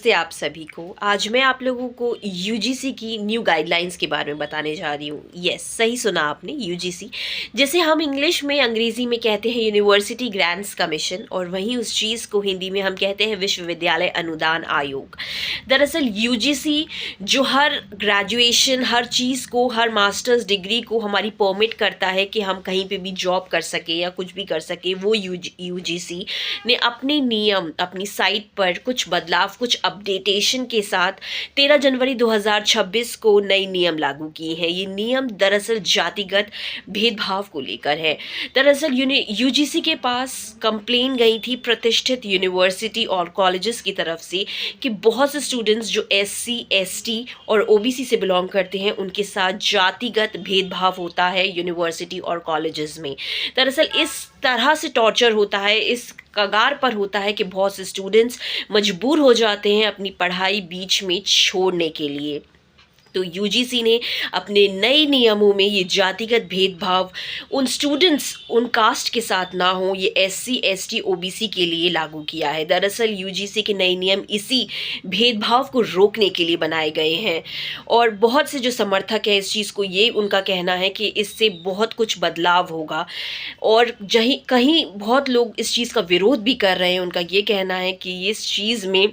नमस्ते आप सभी को। आज मैं आप लोगों को यूजीसी की न्यू गाइडलाइंस के बारे में बताने जा रही हूँ। यस, सही सुना आपने, यूजीसी, जैसे हम इंग्लिश में अंग्रेज़ी में कहते हैं यूनिवर्सिटी ग्रांट्स कमीशन, और वहीं उस चीज़ को हिंदी में हम कहते हैं विश्वविद्यालय अनुदान आयोग। दरअसल यूजीसी जो हर ग्रेजुएशन, हर चीज़ को, हर मास्टर्स डिग्री को हमारी परमिट करता है कि हम कहीं पे भी जॉब कर सके या कुछ भी कर सके, वो यूजीसी ने अपने नियम अपनी साइट पर कुछ बदलाव, कुछ अपडेटेशन के साथ 13 जनवरी 2026 को नए नियम लागू किए हैं। ये नियम दरअसल जातिगत भेदभाव को लेकर है। दरअसल यूजीसी के पास कंप्लेन गई थी प्रतिष्ठित यूनिवर्सिटी और कॉलेजेस की तरफ से कि बहुत से स्टूडेंट्स जो एससी, एसटी और ओबीसी से बिलोंग करते हैं, उनके साथ जातिगत भेदभाव होता है यूनिवर्सिटी और कॉलेजेस में। दरअसल इस तरह से टॉर्चर होता है, इस कगार पर होता है कि बहुत से स्टूडेंट्स मजबूर हो जाते हैं अपनी पढ़ाई बीच में छोड़ने के लिए। तो यूजीसी ने अपने नए नियमों में ये जातिगत भेदभाव उन स्टूडेंट्स, उन कास्ट के साथ ना हो, ये एससी, एसटी, ओबीसी के लिए लागू किया है। दरअसल यूजीसी के नए नियम इसी भेदभाव को रोकने के लिए बनाए गए हैं, और बहुत से जो समर्थक हैं इस चीज़ को, ये उनका कहना है कि इससे बहुत कुछ बदलाव होगा, और जहीं कहीं बहुत लोग इस चीज़ का विरोध भी कर रहे हैं। उनका ये कहना है कि इस चीज़ में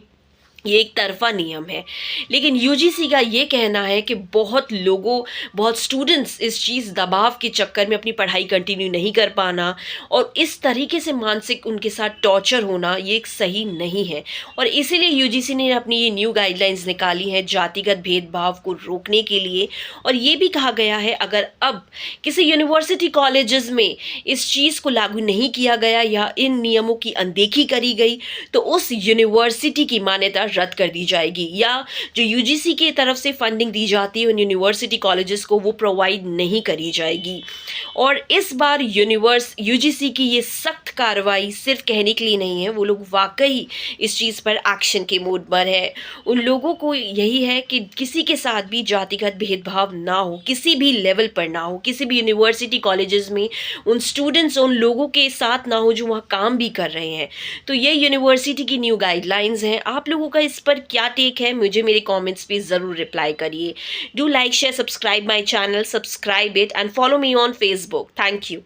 ये एक तरफा नियम है, लेकिन यूजीसी का ये कहना है कि बहुत लोगों, बहुत स्टूडेंट्स इस चीज़ दबाव के चक्कर में अपनी पढ़ाई कंटिन्यू नहीं कर पाना और इस तरीके से मानसिक उनके साथ टॉर्चर होना, ये एक सही नहीं है। और इसीलिए यूजीसी ने अपनी ये न्यू गाइडलाइंस निकाली हैं जातिगत भेदभाव को रोकने के लिए। और ये भी कहा गया है अगर अब किसी यूनिवर्सिटी कॉलेजेस में इस चीज़ को लागू नहीं किया गया या इन नियमों की अनदेखी करी गई, तो उस यूनिवर्सिटी की मान्यता रद्द कर दी जाएगी, या जो यूजीसी की तरफ से फंडिंग दी जाती है उन यूनिवर्सिटी कॉलेजेस को, वो प्रोवाइड नहीं करी जाएगी। और इस बार यूजीसी की ये सख्त कार्रवाई सिर्फ कहने के लिए नहीं है, वो लोग वाकई इस चीज़ पर एक्शन के मोड पर है। उन लोगों को यही है कि किसी के साथ भी जातिगत भेदभाव ना हो, किसी भी लेवल पर ना हो, किसी भी यूनिवर्सिटी कॉलेजेस में उन स्टूडेंट्स, उन लोगों के साथ ना हो जो वहाँ काम भी कर रहे हैं। तो ये यूनिवर्सिटी की न्यू गाइडलाइंस हैं। आप लोगों का इस पर क्या टेक है, मुझे मेरे कमेंट्स पे ज़रूर रिप्लाई करिए। Do like, share, subscribe my channel, subscribe it and follow me on Facebook. Thank you.